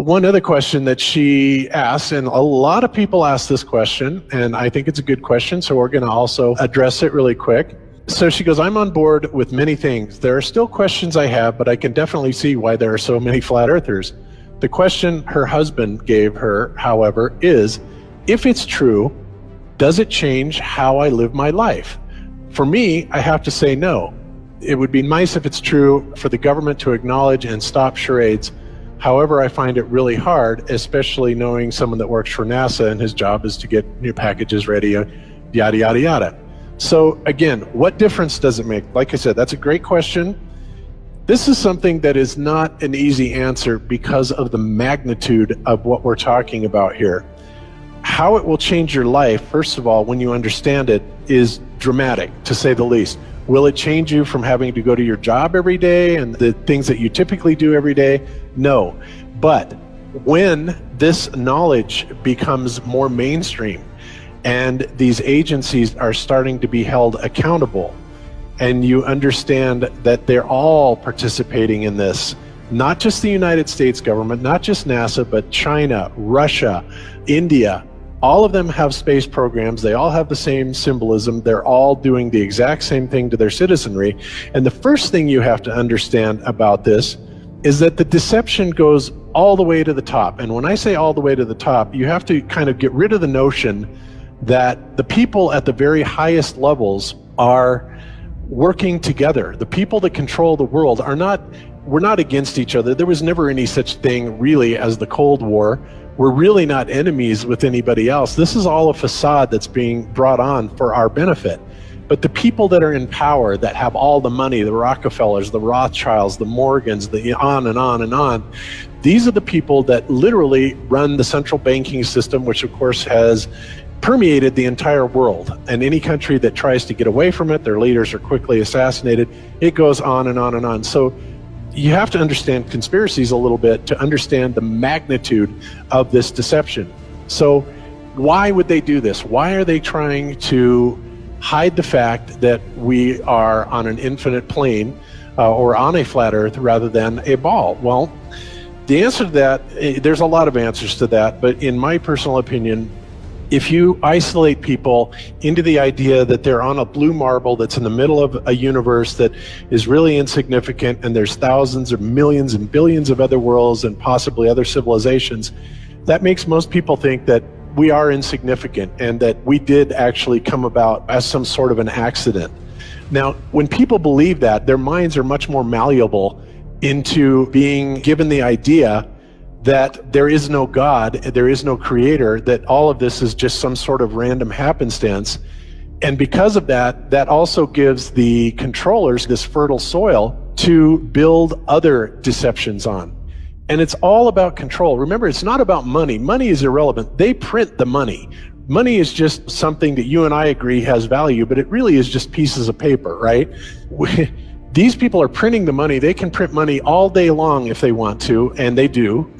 one other question that she asked, and a lot of people ask this question, and I think it's a good question, so we're going to also address it really quick. So she goes, I'm on board with many things. There are still questions I have, but I can definitely see why there are so many flat earthers. The question her husband gave her, however, is, if it's true, does it change how I live my life? For me, I have to say no. It would be nice if it's true for the government to acknowledge and stop charades. However, I find it really hard, especially knowing someone that works for NASA and his job is to get new packages ready, yada, yada, yada. So again, what difference does it make? Like I said, that's a great question. This is something that is not an easy answer because of the magnitude of what we're talking about here. How it will change your life, first of all, when you understand it, is dramatic, to say the least. Will it change you from having to go to your job every day and the things that you typically do every day? No. But when this knowledge becomes more mainstream and these agencies are starting to be held accountable, and you understand that they're all participating in this, not just the United States government, not just NASA, but China, Russia, India, all of them have space programs. They all have the same symbolism. They're all doing the exact same thing to their citizenry. And the first thing you have to understand about this is that the deception goes all the way to the top. And when I say all the way to the top, you have to kind of get rid of the notion that the people at the very highest levels are working together. The people that control the world we're not against each other. There was never any such thing really as the Cold War. We're really not enemies with anybody else. This is all a facade that's being brought on for our benefit. But the people that are in power, that have all the money, the Rockefellers, the Rothschilds, the Morgans, the on and on and on, these are the people that literally run the central banking system, which of course has permeated the entire world. And any country that tries to get away from it, their leaders are quickly assassinated. It goes on and on and on. So you have to understand conspiracies a little bit to understand the magnitude of this deception. So why would they do this? Why are they trying to hide the fact that we are on an infinite plane or on a flat earth rather than a ball? Well, the answer to that, there's a lot of answers to that, but in my personal opinion, if you isolate people into the idea that they're on a blue marble that's in the middle of a universe that is really insignificant, and there's thousands or millions and billions of other worlds and possibly other civilizations, that makes most people think that we are insignificant and that we did actually come about as some sort of an accident. Now, when people believe that, their minds are much more malleable into being given the idea that there is no God, there is no creator, that all of this is just some sort of random happenstance. And because of that, that also gives the controllers this fertile soil to build other deceptions on. And it's all about control. Remember, it's not about money. Money is irrelevant. They print the money. Money is just something that you and I agree has value, but it really is just pieces of paper, right? These people are printing the money. They can print money all day long if they want to, and they do.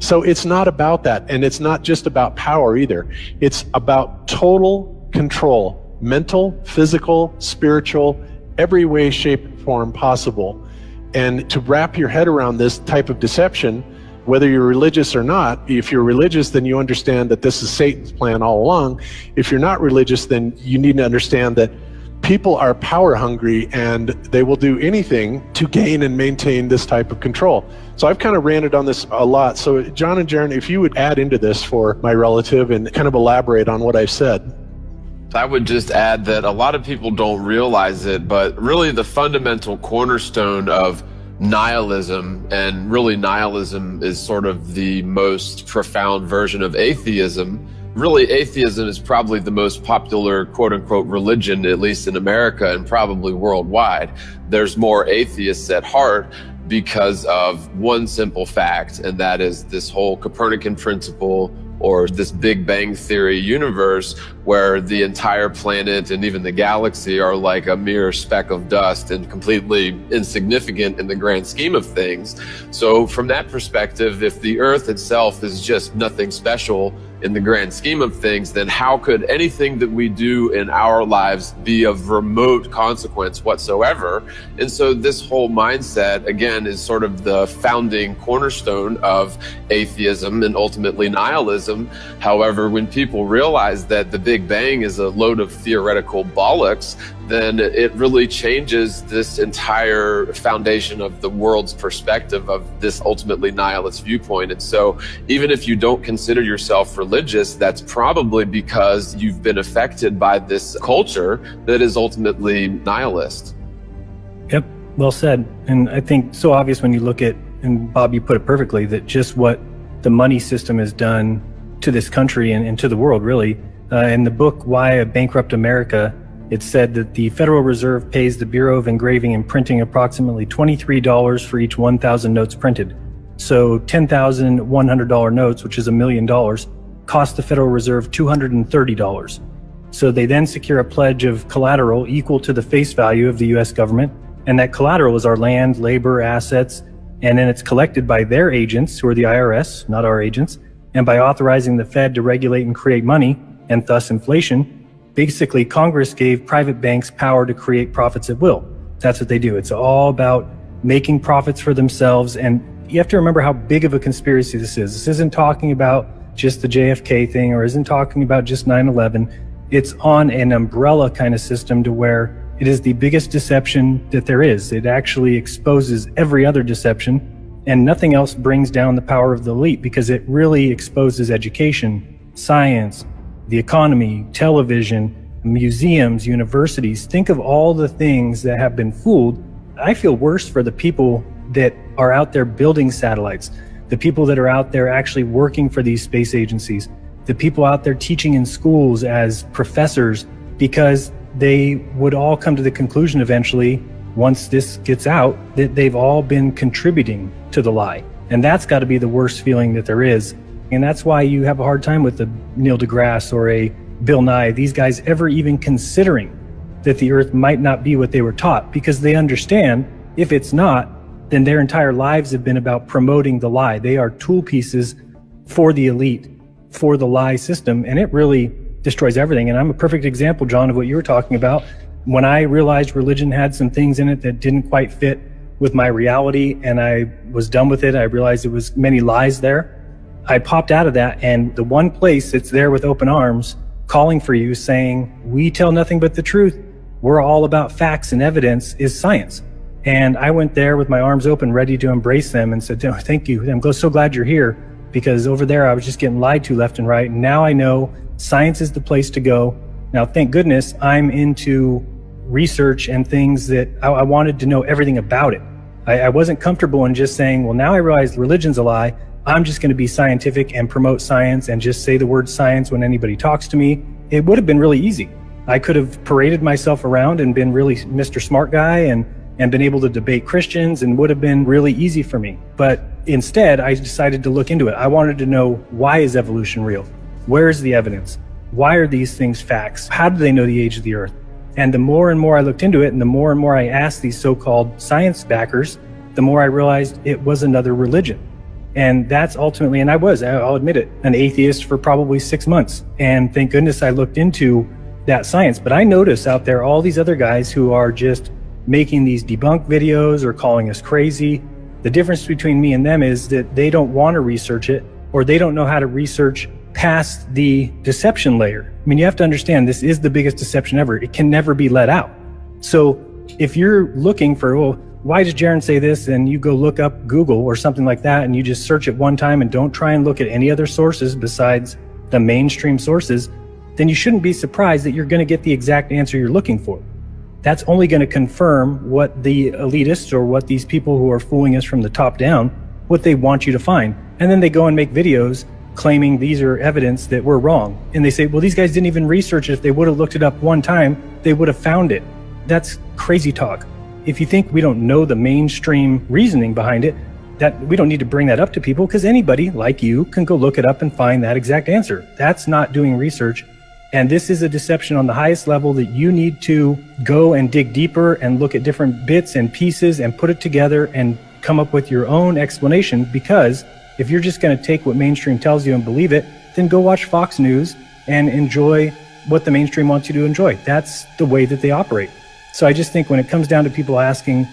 So it's not about that, and it's not just about power either. It's about total control, mental, physical, spiritual, every way, shape, and form possible. And to wrap your head around this type of deception, whether you're religious or not, if you're religious, then you understand that this is Satan's plan all along. If you're not religious, then you need to understand that people are power hungry and they will do anything to gain and maintain this type of control. So I've kind of ranted on this a lot. So John and Jaron, if you would add into this for my relative and kind of elaborate on what I've said. I would just add that a lot of people don't realize it, but really the fundamental cornerstone of nihilism, and really nihilism is sort of the most profound version of atheism. Really, atheism is probably the most popular quote-unquote religion, at least in America and probably worldwide. There's more atheists at heart because of one simple fact, and that is this whole Copernican principle, or this Big Bang Theory universe where the entire planet and even the galaxy are like a mere speck of dust and completely insignificant in the grand scheme of things. So from that perspective, if the Earth itself is just nothing special, in the grand scheme of things, then how could anything that we do in our lives be of remote consequence whatsoever? And so this whole mindset, again, is sort of the founding cornerstone of atheism and ultimately nihilism. However, when people realize that the Big Bang is a load of theoretical bollocks, then it really changes this entire foundation of the world's perspective of this ultimately nihilist viewpoint. And so even if you don't consider yourself religious, that's probably because you've been affected by this culture that is ultimately nihilist. Yep, well said. And I think so obvious when you look at, and Bob, you put it perfectly, that just what the money system has done to this country and to the world, really. In the book, Why a Bankrupt America, it said that the Federal Reserve pays the Bureau of Engraving and Printing approximately $23 for each 1,000 notes printed. So 10,000 $100 notes, which is $1 million, cost the Federal Reserve $230. So they then secure a pledge of collateral equal to the face value of the US government. And that collateral is our land, labor, assets. And then it's collected by their agents, who are the IRS, not our agents. And by authorizing the Fed to regulate and create money, and thus inflation, basically, Congress gave private banks power to create profits at will. That's what they do. It's all about making profits for themselves. And you have to remember how big of a conspiracy this is. This isn't talking about just the JFK thing or isn't talking about just 9/11. It's on an umbrella kind of system to where it is the biggest deception that there is. It actually exposes every other deception, and nothing else brings down the power of the elite because it really exposes education, science, the economy, television, museums, universities. Think of all the things that have been fooled. I feel worse for the people that are out there building satellites, the people that are out there actually working for these space agencies, the people out there teaching in schools as professors, because they would all come to the conclusion eventually, once this gets out, that they've all been contributing to the lie. And that's got to be the worst feeling that there is. And that's why you have a hard time with a Neil deGrasse or a Bill Nye, these guys ever even considering that the earth might not be what they were taught, because they understand if it's not, then their entire lives have been about promoting the lie. They are tool pieces for the elite, for the lie system, and it really destroys everything. And I'm a perfect example, John, of what you were talking about. When I realized religion had some things in it that didn't quite fit with my reality and I was done with it, I realized it was many lies there. I popped out of that, and the one place that's there with open arms calling for you, saying, we tell nothing but the truth, we're all about facts and evidence, is science. And I went there with my arms open, ready to embrace them, and said, oh, thank you, I'm so glad you're here, because over there I was just getting lied to left and right. And now I know science is the place to go. Now, thank goodness I'm into research and things that I wanted to know everything about it. I wasn't comfortable in just saying, well, now I realize religion's a lie, I'm just going to be scientific and promote science and just say the word science when anybody talks to me. It would have been really easy. I could have paraded myself around and been really Mr. Smart Guy and been able to debate Christians, and would have been really easy for me. But instead, I decided to look into it. I wanted to know, why is evolution real? Where is the evidence? Why are these things facts? How do they know the age of the earth? And the more and more I looked into it, and the more I asked these so-called science backers, the more I realized it was another religion. And that's ultimately, and I'll admit it, an atheist for probably 6 months. And thank goodness I looked into that science. But I notice out there all these other guys who are just making these debunk videos or calling us crazy. The difference between me and them is that they don't want to research it, or they don't know how to research past the deception layer. I mean, you have to understand, this is the biggest deception ever. It can never be let out. So if you're looking for, well, why does Jaron say this? And you go look up Google or something like that, and you just search it one time and don't try and look at any other sources besides the mainstream sources, then you shouldn't be surprised that you're going to get the exact answer you're looking for. That's only going to confirm what the elitists, or what these people who are fooling us from the top down, what they want you to find. And then they go and make videos claiming these are evidence that we're wrong. And they say, well, these guys didn't even research it. If they would have looked it up one time, they would have found it. That's crazy talk. If you think we don't know the mainstream reasoning behind it, that we don't need to bring that up to people, because anybody like you can go look it up and find that exact answer. That's not doing research. And this is a deception on the highest level that you need to go and dig deeper and look at different bits and pieces and put it together and come up with your own explanation. Because if you're just going to take what mainstream tells you and believe it, then go watch Fox News and enjoy what the mainstream wants you to enjoy. That's the way that they operate. So I just think when it comes down to people asking,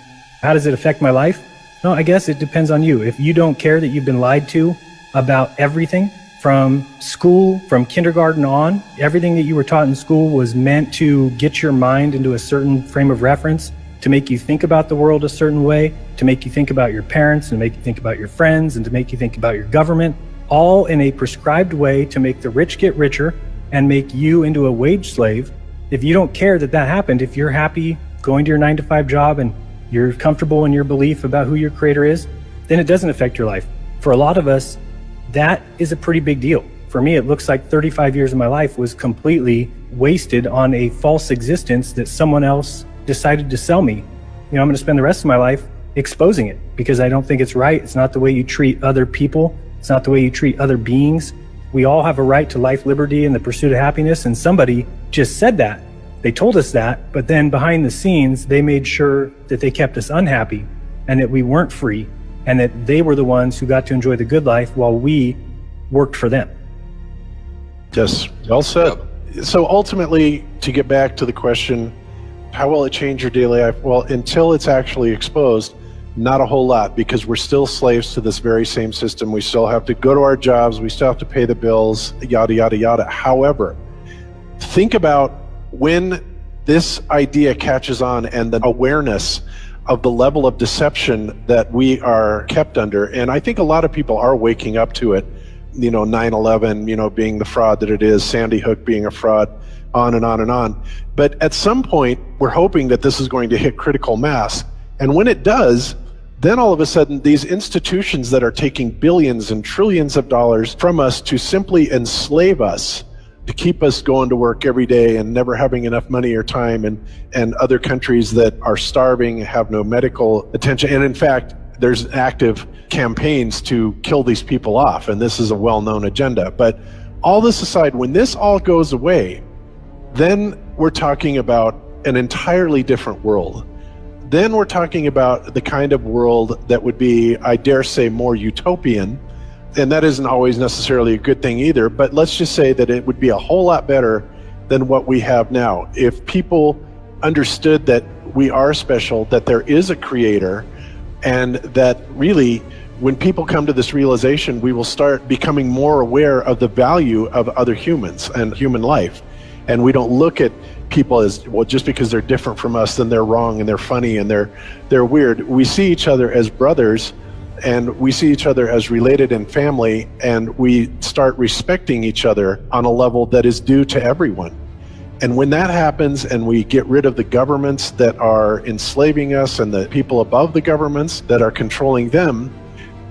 how does it affect my life? No, I guess it depends on you. If you don't care that you've been lied to about everything from school, from kindergarten on, everything that you were taught in school was meant to get your mind into a certain frame of reference, to make you think about the world a certain way, to make you think about your parents and make you think about your friends and to make you think about your government, all in a prescribed way to make the rich get richer and make you into a wage slave. If you don't care that that happened, if you're happy going to your 9-to-5 job and you're comfortable in your belief about who your creator is, then it doesn't affect your life. For a lot of us, that is a pretty big deal. For me, it looks like 35 years of my life was completely wasted on a false existence that someone else decided to sell me. I'm going to spend the rest of my life exposing it because I don't think it's right. It's not the way you treat other people. It's not the way you treat other beings. We all have a right to life, liberty, and the pursuit of happiness. And somebody just said that. They told us that, but then behind the scenes, they made sure that they kept us unhappy and that we weren't free and that they were the ones who got to enjoy the good life while we worked for them. Yes, well said. So ultimately, to get back to the question, how will it change your daily life? Well, until it's actually exposed, not a whole lot, because we're still slaves to this very same system. We still have to go to our jobs. We still have to pay the bills, yada, yada, yada. However, think about when this idea catches on and the awareness of the level of deception that we are kept under. And I think a lot of people are waking up to it. 9/11, being the fraud that it is, Sandy Hook being a fraud, on and on and on. But at some point, we're hoping that this is going to hit critical mass. And when it does, then all of a sudden, these institutions that are taking billions and trillions of dollars from us to simply enslave us, to keep us going to work every day and never having enough money or time, and other countries that are starving, have no medical attention. And in fact, there's active campaigns to kill these people off, and this is a well-known agenda. But all this aside, when this all goes away, then we're talking about an entirely different world. Then we're talking about the kind of world that would be, I dare say, more utopian. And that isn't always necessarily a good thing either, but let's just say that it would be a whole lot better than what we have now. If people understood that we are special, that there is a creator, and that really, when people come to this realization, we will start becoming more aware of the value of other humans and human life. And we don't look at people as, well, just because they're different from us, then they're wrong and they're funny and they're weird. We see each other as brothers, and we see each other as related in family, and we start respecting each other on a level that is due to everyone. And when that happens and we get rid of the governments that are enslaving us and the people above the governments that are controlling them,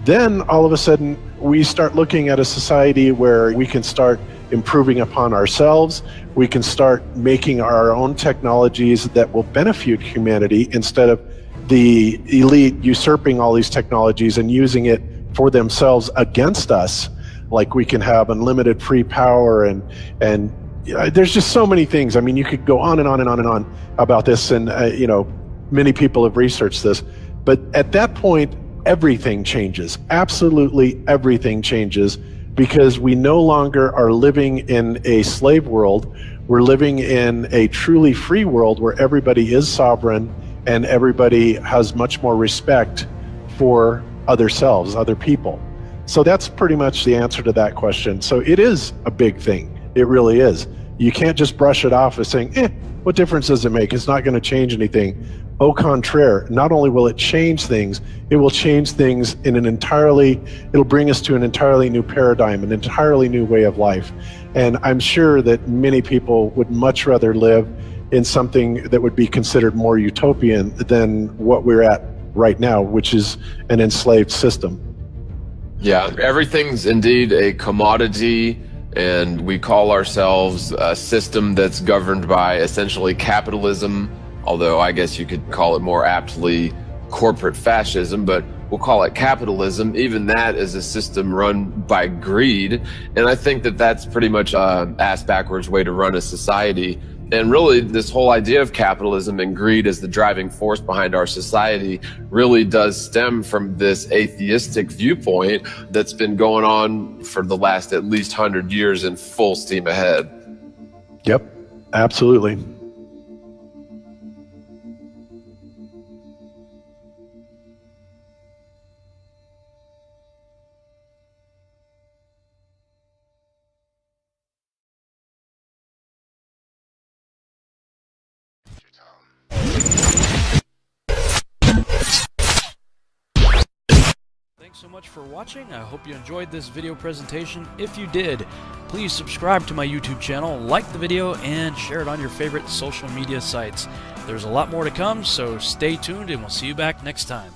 then all of a sudden we start looking at a society where we can start improving upon ourselves. We can start making our own technologies that will benefit humanity instead of the elite usurping all these technologies and using it for themselves against us. Like we can have unlimited free power and there's just so many things. I mean, you could go on and on and on and on about this, and many people have researched this. But at that point, everything changes. Absolutely everything changes, because we no longer are living in a slave world. We're living in a truly free world where everybody is sovereign and everybody has much more respect for other selves, other people. So that's pretty much the answer to that question. So it is a big thing. It really is. You can't just brush it off as saying, what difference does it make? It's not going to change anything. Au contraire, not only will it change things, it will change things in it'll bring us to an entirely new paradigm, an entirely new way of life. And I'm sure that many people would much rather live in something that would be considered more utopian than what we're at right now, which is an enslaved system. Yeah, everything's indeed a commodity, and we call ourselves a system that's governed by essentially capitalism, although I guess you could call it more aptly corporate fascism, but we'll call it capitalism. Even that is a system run by greed, and I think that that's pretty much an ass-backwards way to run a society. And really, this whole idea of capitalism and greed as the driving force behind our society really does stem from this atheistic viewpoint that's been going on for the last at least 100 years in full steam ahead. Yep, absolutely. Thanks so much for watching. I hope you enjoyed this video presentation. If you did, please subscribe to my YouTube channel, like the video, and share it on your favorite social media sites. There's a lot more to come, so stay tuned and we'll see you back next time.